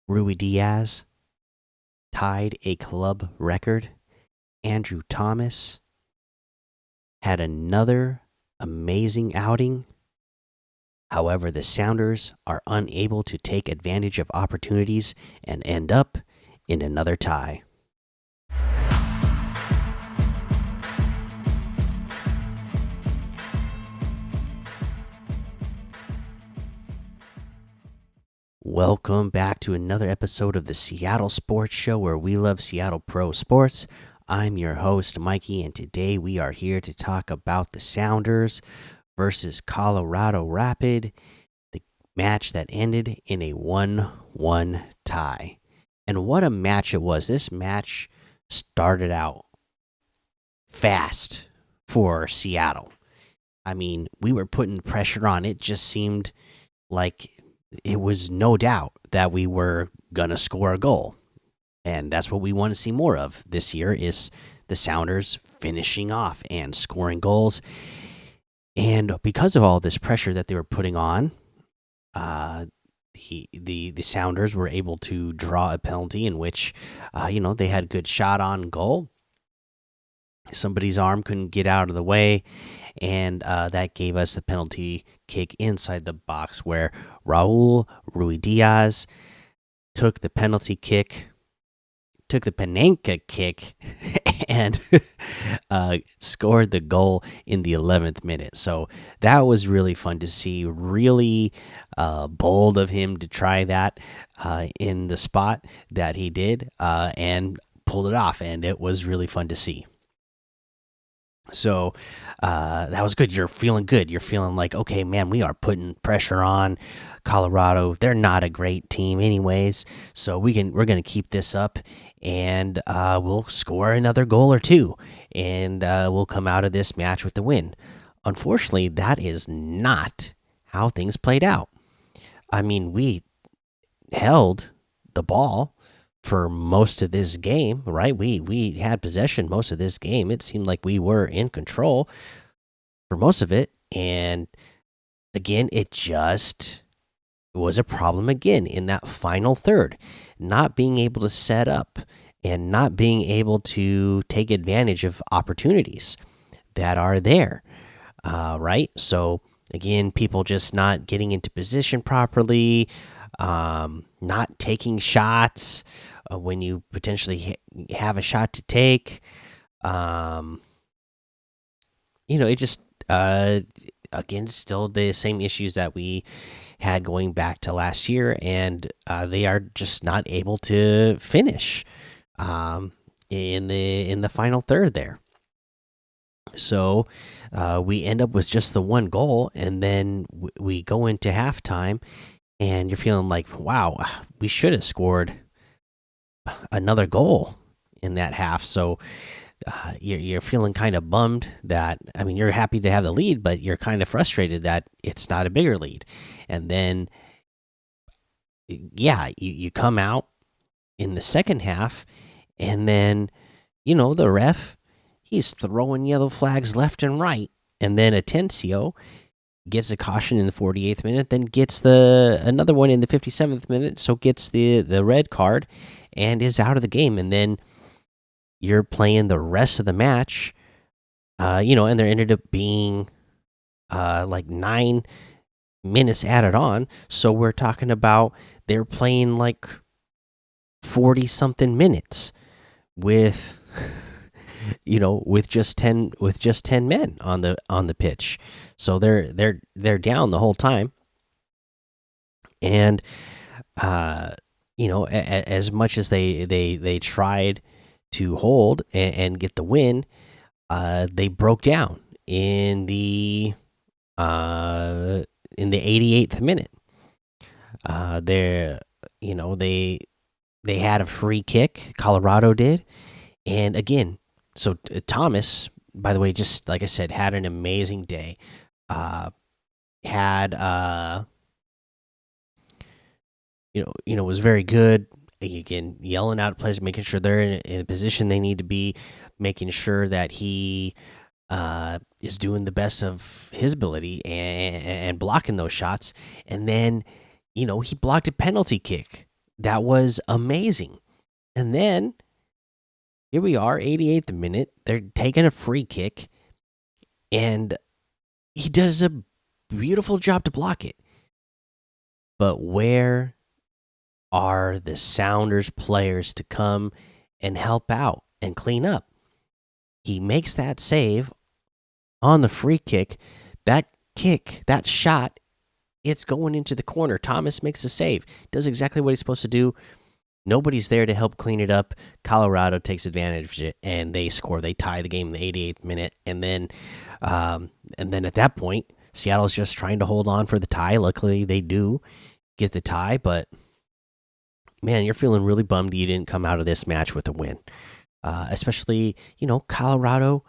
Ruidiaz tied a club record. Andrew Thomas had another amazing outing. However, the Sounders are unable to take advantage of opportunities and end up in another tie. Welcome back to another episode of the Seattle Sports Show, where we love Seattle pro sports. I'm your host, Mikey, and today we are here to talk about the Sounders versus Colorado Rapid, the match that ended in a 1-1 tie. And what a match it was. This match started out fast for Seattle. I mean, we were putting pressure on. It just seemed like it was no doubt that we were going to score a goal. And that's what we want to see more of this year, is the Sounders finishing off and scoring goals. And because of all this pressure that they were putting on, the Sounders were able to draw a penalty in which, they had a good shot on goal. Somebody's arm couldn't get out of the way, and that gave us the penalty kick inside the box, where Raul Ruidiaz took the penalty kick, took the Panenka kick, and scored the goal in the 11th minute. So that was really fun to see. Really bold of him to try that in the spot that he did, and pulled it off, and it was really fun to see. So that was good. You're feeling good. You're feeling like, okay, man, we are putting pressure on Colorado. They're not a great team, anyways. So we're gonna keep this up, and we'll score another goal or two, and we'll come out of this match with the win. Unfortunately, that is not how things played out. I mean, we held the ball for most of this game, right? We had possession most of this game. It seemed like we were in control for most of it, and again, it just was a problem again in that final third, not being able to set up and not being able to take advantage of opportunities that are there, right? So again, people just not getting into position properly, not taking shots when you potentially have a shot to take. It just again, still the same issues that we had going back to last year, and they are just not able to finish in the final third there. So we end up with just the one goal, and then we go into halftime, and you're feeling like, wow, we should have scored another goal in that half. So you're feeling kind of bummed that, I mean, you're happy to have the lead, but you're kind of frustrated that it's not a bigger lead. And then, yeah, you come out in the second half, and then, the ref, he's throwing yellow flags left and right. And then Atencio gets a caution in the 48th minute, then gets another one in the 57th minute, so gets the red card and is out of the game. And then you're playing the rest of the match, and there ended up being like 9 minutes added on. So we're talking about they're playing like 40 something minutes with with just 10 men on the pitch. So they're down the whole time. And as much as they tried to hold and get the win, they broke down in the 88th minute. They had a free kick, Colorado did. And again, so Thomas, by the way, just like I said, had an amazing day. Was very good. Again, yelling out players, making sure they're in a position they need to be, making sure that he is doing the best of his ability and blocking those shots. And then, he blocked a penalty kick that was amazing. And then here we are, 88th minute. They're taking a free kick, and he does a beautiful job to block it. But where are the Sounders players to come and help out and clean up? He makes that save on the free kick, that shot, it's going into the corner. Thomas makes the save, does exactly what he's supposed to do. Nobody's there to help clean it up. Colorado takes advantage of it and they score. They tie the game in the 88th minute, and then at that point, Seattle's just trying to hold on for the tie. Luckily, they do get the tie, but man, you're feeling really bummed that you didn't come out of this match with a win. Especially, Colorado,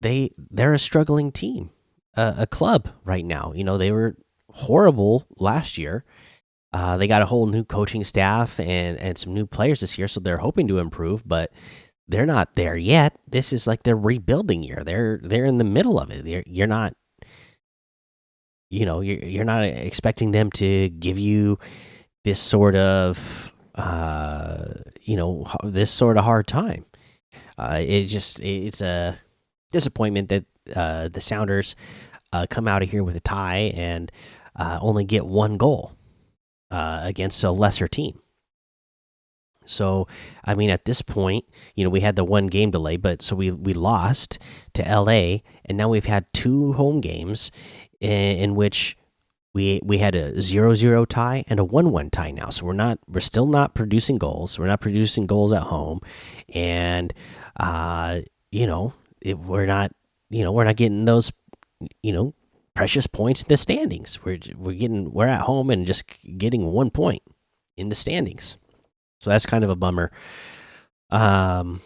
they're a struggling team, a club right now. They were horrible last year. They got a whole new coaching staff and some new players this year, so they're hoping to improve, but they're not there yet. This is like their rebuilding year. They're in the middle of it. You're not, you're not expecting them to give you this sort of, this sort of hard time. It's a disappointment that the Sounders come out of here with a tie and only get one goal against a lesser team. So, I mean, at this point, we had the one game delay, but so we lost to LA, and now we've had two home games in which we had a 0-0 tie and a 1-1 tie now. So we're still not producing goals. We're not producing goals at home, and we're not getting those precious points in the standings. We're at home and just getting 1 point in the standings. So that's kind of a bummer. Some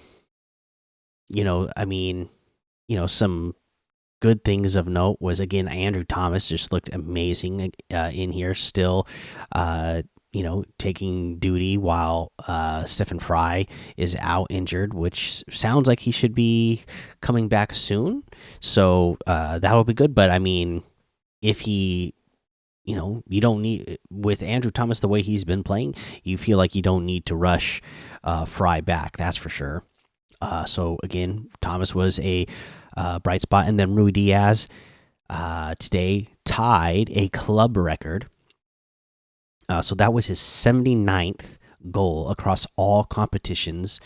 good things of note was, again, Andrew Thomas just looked amazing in here still, taking duty while Stephen Fry is out injured, which sounds like he should be coming back soon. So that will be good. But I mean, if he, you don't need, with Andrew Thomas the way he's been playing, you feel like you don't need to rush Fry back. That's for sure. So again, Thomas was a bright spot, and then Rui Diaz today tied a club record. So that was his 79th goal across all competitions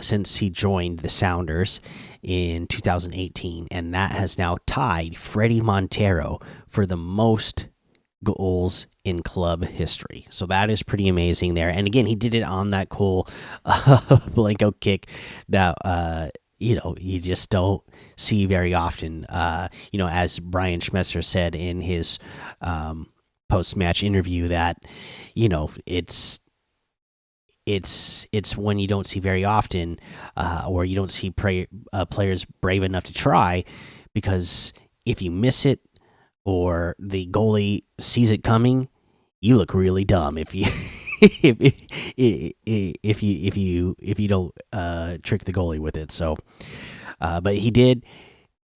since he joined the Sounders in 2018, and that has now tied Freddie Montero for the most goals in club history. So that is pretty amazing there. And again, he did it on that cool Blanco kick that you just don't see very often. As Brian Schmetzer said in his post-match interview, that it's one you don't see very often, or you don't see players brave enough to try, because if you miss it or the goalie sees it coming, you look really dumb if you if you don't trick the goalie with it. So, but he did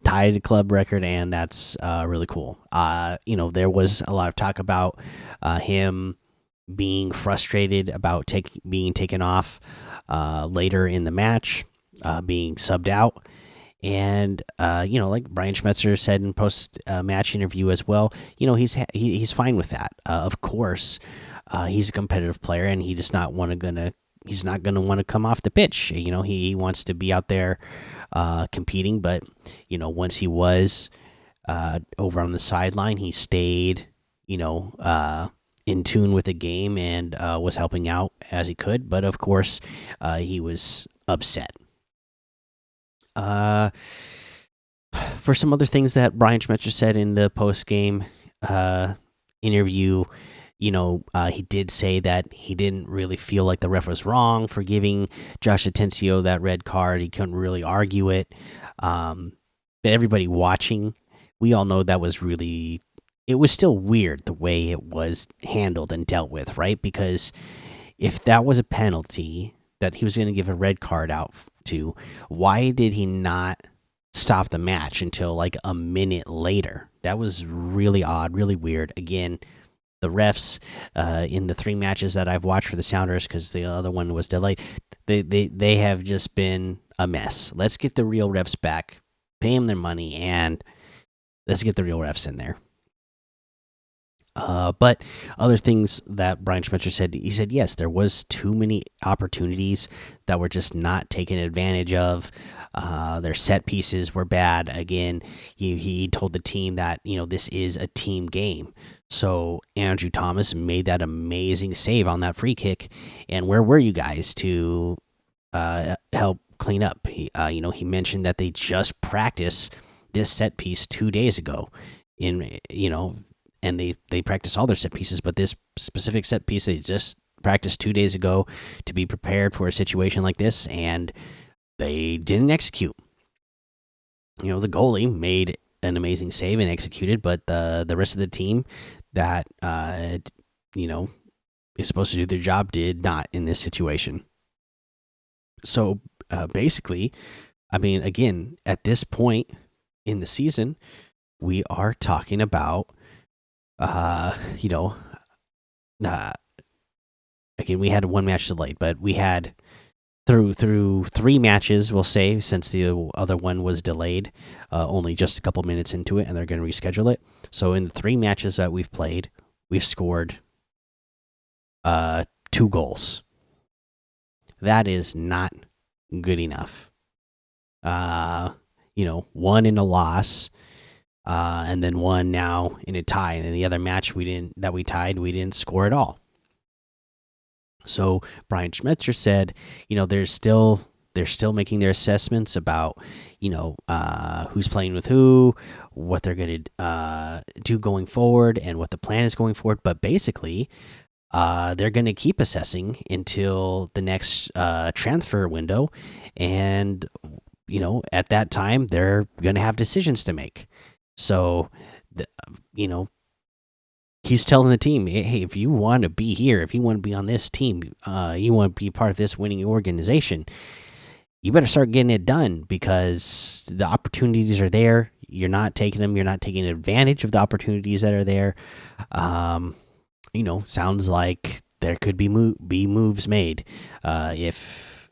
tie the club record, and that's really cool. There was a lot of talk about him being frustrated about being taken off later in the match, being subbed out. And like Brian Schmetzer said in post match interview as well, he's fine with that. Of course, he's a competitive player, and he's not gonna want to come off the pitch. He wants to be out there competing. But once he was over on the sideline, he stayed in tune with the game and was helping out as he could. But of course, he was upset. For some other things that Brian Schmetzer said in the post game interview, he did say that he didn't really feel like the ref was wrong for giving Josh Atencio that red card. He couldn't really argue it. But everybody watching, we all know that was really, it was still weird the way it was handled and dealt with, right? Because if that was a penalty that he was going to give a red card out to, why did he not stop the match until like a minute later? That was really odd, really weird. Again, the refs in the 3 matches that I've watched for the Sounders, because the other one was delayed. They have just been a mess. Let's get the real refs back, pay them their money, and let's get the real refs in there. But other things that Brian Schmetzer said, he said yes, there was too many opportunities that were just not taken advantage of. Their set pieces were bad. Again, he told the team that this is a team game. So Andrew Thomas made that amazing save on that free kick, and where were you guys to help clean up? He mentioned that they just practiced this set piece 2 days ago. And they practice all their set pieces, but this specific set piece they just practiced 2 days ago to be prepared for a situation like this, and they didn't execute. The goalie made an amazing save and executed, but the rest of the team that is supposed to do their job did not in this situation. So basically, I mean, again, at this point in the season, we are talking about again, we had 1 match delayed, but we had through 3 matches, we'll say, since the other one was delayed, only just a couple minutes into it, and they're going to reschedule it. So in the 3 matches that we've played, we've scored 2 goals. That is not good enough. One in a loss. And then 1 now in a tie, and then the other match we didn't score at all. So Brian Schmetzer said, they're still making their assessments about who's playing with who, what they're going to do going forward, and what the plan is going forward. But basically, they're going to keep assessing until the next transfer window, and at that time they're going to have decisions to make. So, he's telling the team, hey, if you want to be here, if you want to be on this team, you want to be part of this winning organization, you better start getting it done, because the opportunities are there. You're not taking them. You're not taking advantage of the opportunities that are there. Sounds like there could be moves made if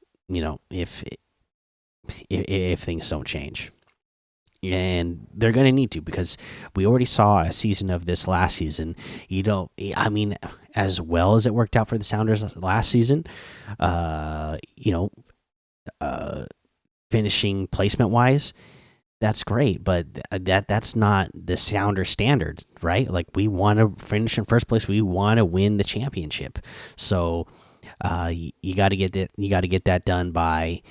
things don't change. And they're going to need to, because we already saw a season of this last season. As well as it worked out for the Sounders last season, finishing placement wise, that's great, but that's not the Sounder standard, right? Like, we want to finish in first place. We want to win the championship. So you got to get that. You got to get that done by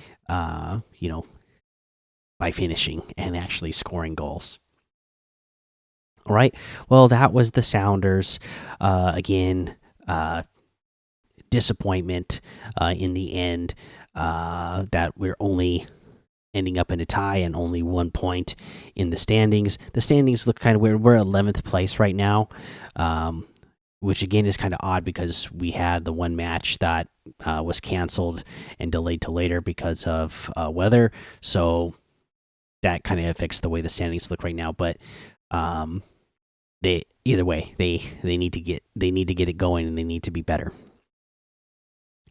by finishing and actually scoring goals. All right. Well, that was the Sounders. Again, disappointment in the end, that we're only ending up in a tie and only 1 point in the standings. The standings look kind of weird. We're 11th place right now, which again is kind of odd, because we had the 1 match that was canceled and delayed to later because of weather. So that kind of affects the way the standings look right now. But they either way, they need to get it going, and they need to be better.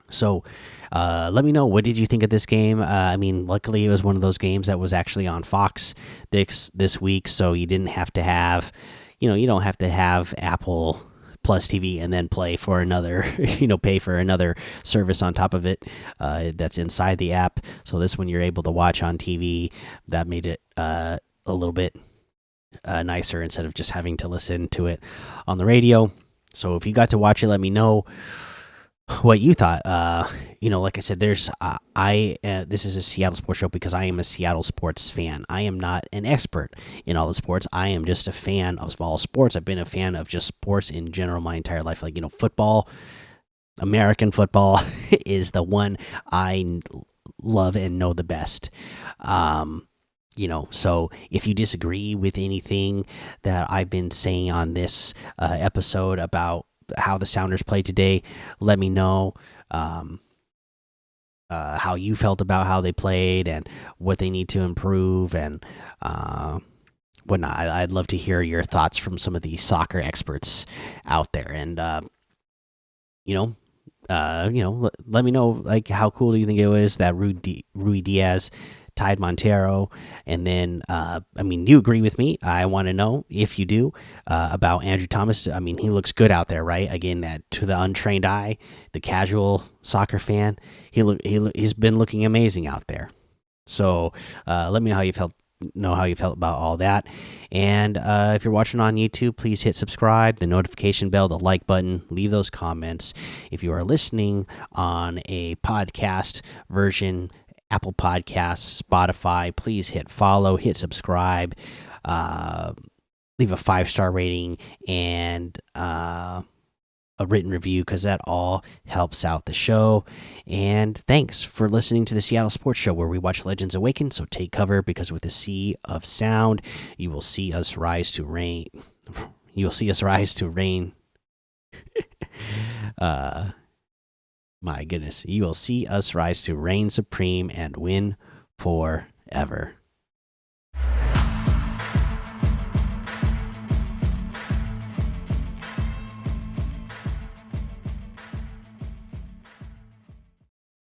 So let me know, what did you think of this game? Luckily it was one of those games that was actually on Fox this week, so you didn't have to have you don't have to have Apple Plus TV and then pay for another service on top of it that's inside the app. So this one you're able to watch on TV. That made it a little bit nicer, instead of just having to listen to it on the radio. So if you got to watch it, let me know what you thought. Like I said, this is a Seattle sports show because I am a Seattle sports fan. I am not an expert in all the sports. I am just a fan of all sports. I've been a fan of just sports in general my entire life. Like, football, American football is the one I love and know the best. So if you disagree with anything that I've been saying on this episode about how the Sounders played today, let me know how you felt about how they played and what they need to improve, and whatnot. I'd love to hear your thoughts from some of the soccer experts out there, and you know, let me know like how cool do you think it was that Rui Diaz tied Montero, and then I mean, do you agree with me? I want to know if you do about Andrew Thomas. I mean, he looks good out there, right? Again, that to the untrained eye, the casual soccer fan, he's been looking amazing out there. So let me know how you felt. Know how you felt about all that, and if you're watching on YouTube, please hit subscribe, the notification bell, the like button, leave those comments. If you are listening on a podcast version, Apple Podcasts, Spotify, please hit follow, hit subscribe, leave a 5-star rating, and a written review, because that all helps out the show. And thanks for listening to the Seattle Sports Show, where we watch legends awaken. So take cover, because with the sea of sound, you will see us rise to reign. You will see us rise to reign. My goodness, you will see us rise to reign supreme and win forever.